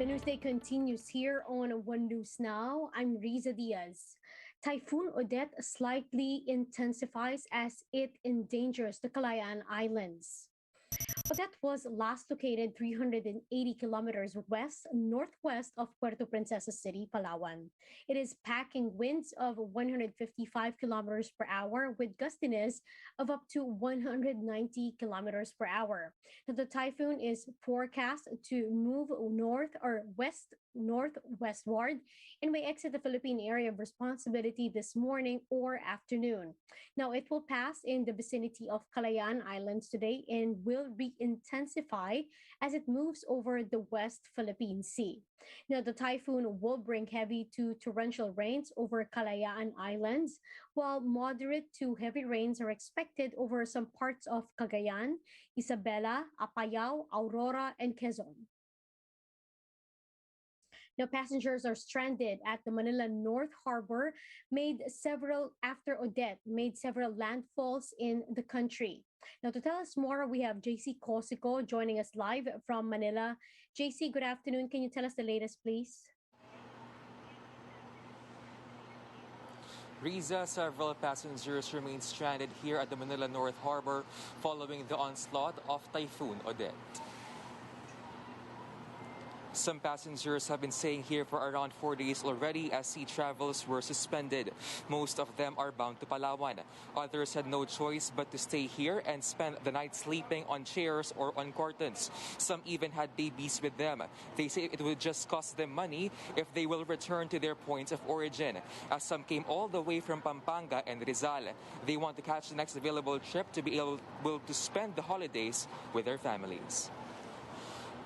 The newsday continues here on One News Now. I'm Riza Diaz. Typhoon Odette slightly intensifies as it endangers the Kalayaan Islands. Odette was last located 380 kilometers west-northwest of Puerto Princesa City, Palawan. It is packing winds of 155 kilometers per hour with gustiness of up to 190 kilometers per hour. Now, the typhoon is forecast to move north or west-northwestward and may exit the Philippine area of responsibility this morning or afternoon. Now, it will pass in the vicinity of Kalayaan Islands today and will re-intensify as it moves over the West Philippine Sea. Now, the typhoon will bring heavy to torrential rains over Kalayaan Islands, while moderate to heavy rains are expected over some parts of Cagayan, Isabela, Apayao, Aurora, and Quezon. Now, passengers are stranded at the Manila North Harbor after Odette made several landfalls in the country. Now, to tell us more, we have JC Cosico joining us live from Manila. JC, good afternoon. Can you tell us the latest, please? Riza, several passengers remain stranded here at the Manila North Harbor following the onslaught of Typhoon Odette. Some passengers have been staying here for around 4 days already as sea travels were suspended. Most of them are bound to Palawan. Others had no choice but to stay here and spend the night sleeping on chairs or on curtains. Some even had babies with them. They say it would just cost them money if they will return to their points of origin. As some came all the way from Pampanga and Rizal, they want to catch the next available trip to be able to spend the holidays with their families.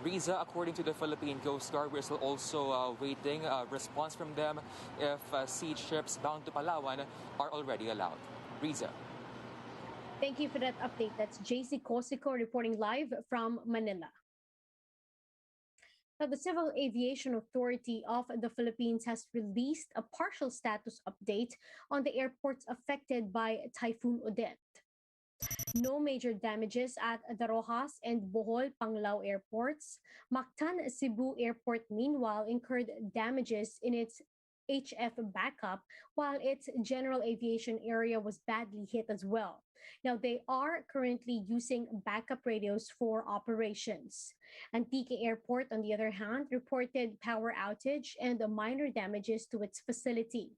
Riza, according to the Philippine Coast Guard, we're still also waiting a response from them if sea trips bound to Palawan are already allowed. Riza. Thank you for that update. That's JC Cosico reporting live from Manila. Now, the Civil Aviation Authority of the Philippines has released a partial status update on the airports affected by Typhoon Odette. No major damages at the Rojas and Bohol Panglao airports. Mactan Cebu Airport, meanwhile, incurred damages in its HF backup, while its general aviation area was badly hit as well. Now, they are currently using backup radios for operations. Antique Airport, on the other hand, reported power outage and minor damages to its facility.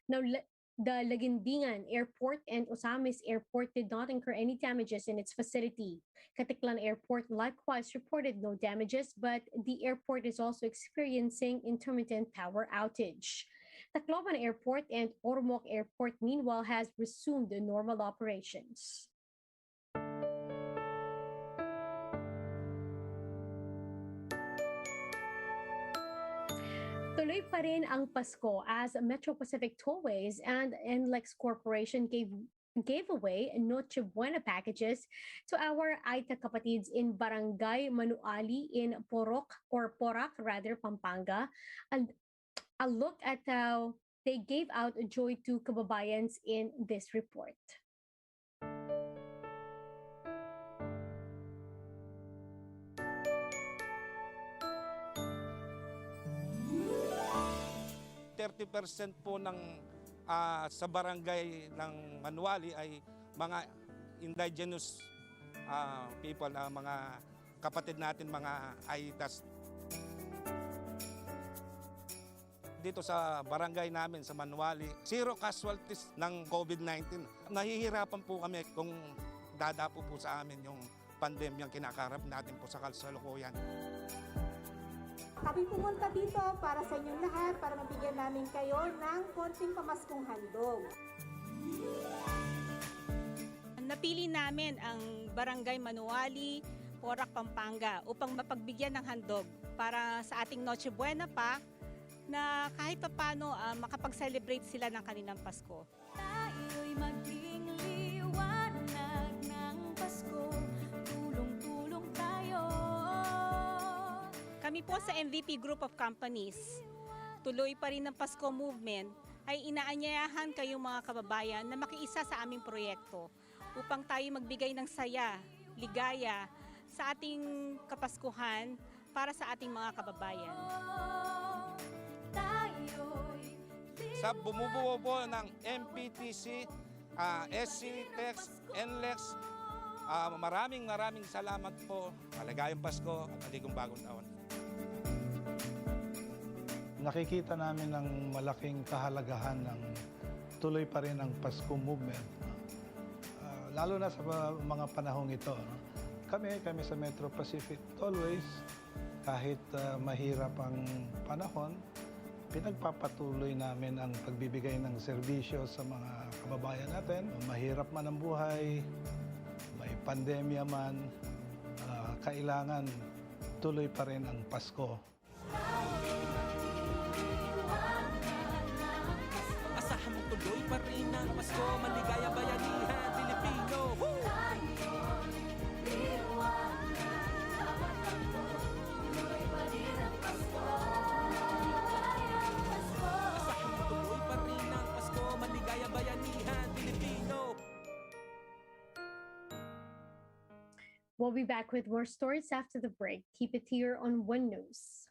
Now, the Laguindingan Airport and Osamis Airport did not incur any damages in its facility. Caticlan Airport likewise reported no damages, but the airport is also experiencing intermittent power outage. Tacloban Airport and Ormoc Airport, meanwhile, has resumed normal operations. Tuloy pa rin ang Pasko as Metro Pacific Tollways and NLEX Corporation gave away Noche Buena packages to our Aita kapatids in Barangay Manuali in Porac, Pampanga. And a look at how they gave out joy to kababayans in this report. %30 po ng sa barangay ng Manuali ay mga indigenous people, mga kapatid natin, mga Aitas. Dito sa barangay namin sa Manuali, 0 casualties ng COVID-19. Nahihirapan po kami kung dadapo po sa amin yung pandemyang kinakarap natin po sa kasalukuyan. Kami pumunta dito para sa inyong lahat, para mabigyan namin kayo ng konting pamaskong handog. Napili namin ang Barangay Manuali, Porac, Pampanga upang mapagbigyan ng handog para sa ating Noche Buena pa na kahit paano makapag-celebrate sila ng kanilang Pasko. Tayo'y maging liwanag ng Pasko, tulong-tulong tayo. Kami po sa MVP Group of Companies, tuloy pa rin ng Pasko Movement, ay inaanyayahan kayong mga kababayan na makiisa sa aming proyekto upang tayo magbigay ng saya, ligaya sa ating Kapaskuhan para sa ating mga kababayan. Sa bumubuo po ng MPTC, SC, TEX, NLEX, maraming salamat po. Maligayang Pasko at maligong bagong taon. Nakikita namin ng malaking kahalagahan ng tuloy pa rin ang Pasko movement. Lalo na sa mga panahong ito. Kami sa Metro Pacific always, kahit mahirap ang panahon, pinagpapatuloy namin ang pagbibigay ng serbisyo sa mga kababayan natin. Mahirap man ang buhay, may pandemya man, kailangan tuloy pa rin ang Pasko. Asahan mo tuloy pa rin ang Pasko, maligaya bayanihan, Pilipino. Asahan mo tuloy pa rin ang Pasko, maligaya bayanihan, Pilipino. We'll be back with more stories after the break. Keep it here on One News.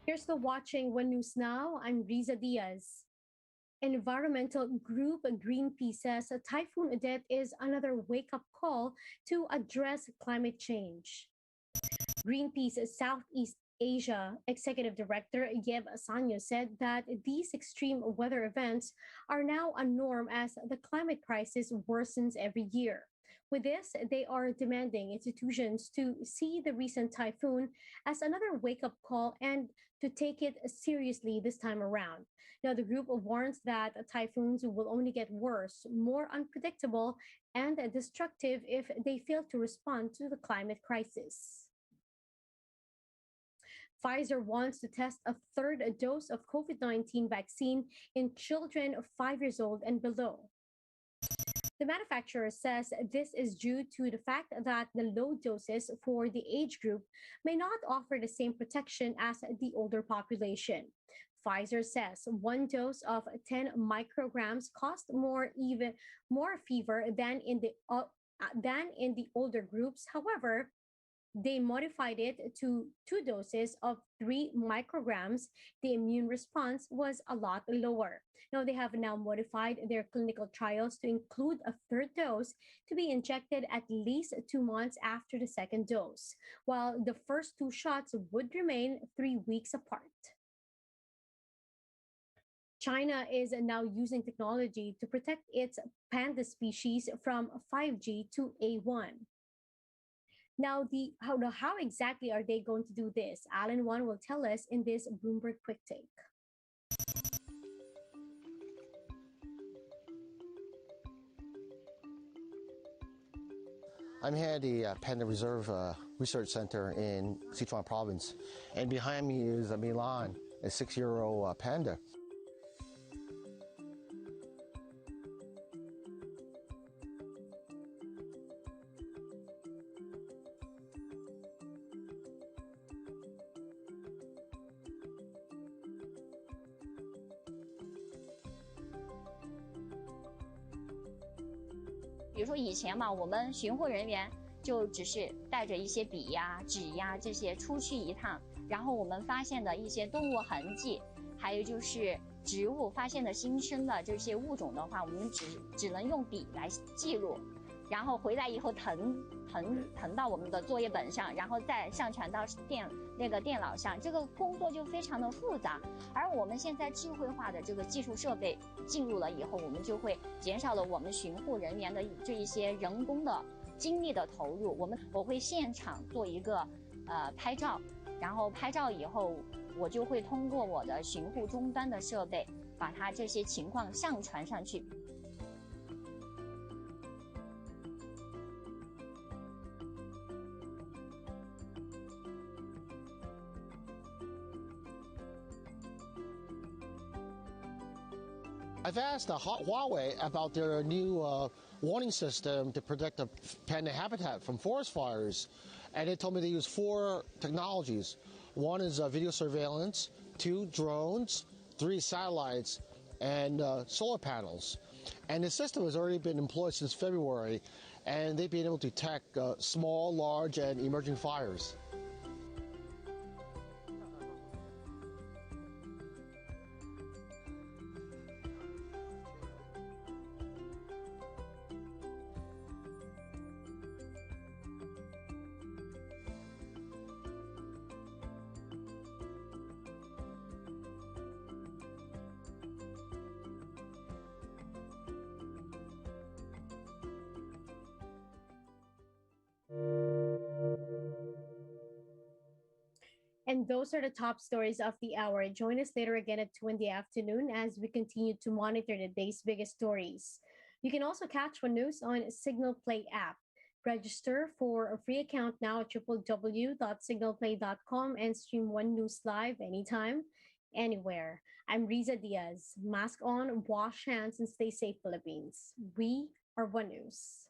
Here's the Watching One News Now. I'm Riza Diaz. Environmental group Greenpeace says Typhoon Odette is another wake-up call to address climate change. Greenpeace Southeast Asia Executive Director Yeb Asanyo said that these extreme weather events are now a norm as the climate crisis worsens every year. With this, they are demanding institutions to see the recent typhoon as another wake-up call and to take it seriously this time around. Now, the group warns that typhoons will only get worse, more unpredictable, and destructive if they fail to respond to the climate crisis. Pfizer wants to test a third dose of COVID-19 vaccine in children 5 years old and below. The manufacturer says this is due to the fact that the low doses for the age group may not offer the same protection as the older population. Pfizer says one dose of 10 micrograms cost more fever than in the older groups. However, they modified it to 2 doses of 3 micrograms. The immune response was a lot lower. Now, they have now modified their clinical trials to include a third dose to be injected at least 2 months after the second dose, while the first 2 shots would remain 3 weeks apart. China is now using technology to protect its panda species from 5G to A1. Now, how exactly are they going to do this? Alan Wan will tell us in this Bloomberg Quick Take. I'm here at the Panda Reserve Research Center in Sichuan Province, and behind me is Milan, a 6-year-old panda.比如说以前嘛，我们巡护人员就只是带着一些笔呀、纸呀这些出去一趟，然后我们发现的一些动物痕迹，还有就是植物发现的新生的这些物种的话，我们只能用笔来记录，然后回来以后誊到我们的作业本上，然后再上传到电脑上，这个工作就非常的复杂。而我们现在智慧化的这个技术设备进入了以后，我们就会减少了我们巡护人员的这一些人工的精力的投入。我会现场做一个拍照，然后拍照以后我就会通过我的寻护终端的设备，把它这些情况上传上去。I've asked Huawei about their new warning system to protect the panda habitat from forest fires, and they told me they use 4 technologies. One is video surveillance, 2 drones, 3 satellites, and solar panels. And the system has already been employed since February, and they've been able to detect small, large, and emerging fires. And those are the top stories of the hour. Join us later again at 2 in the afternoon as we continue to monitor the day's biggest stories. You can also catch One News on Signal Play app. Register for a free account now at www.signalplay.com and stream One News live anytime, anywhere. I'm Riza Diaz. Mask on, wash hands, and stay safe, Philippines. We are One News.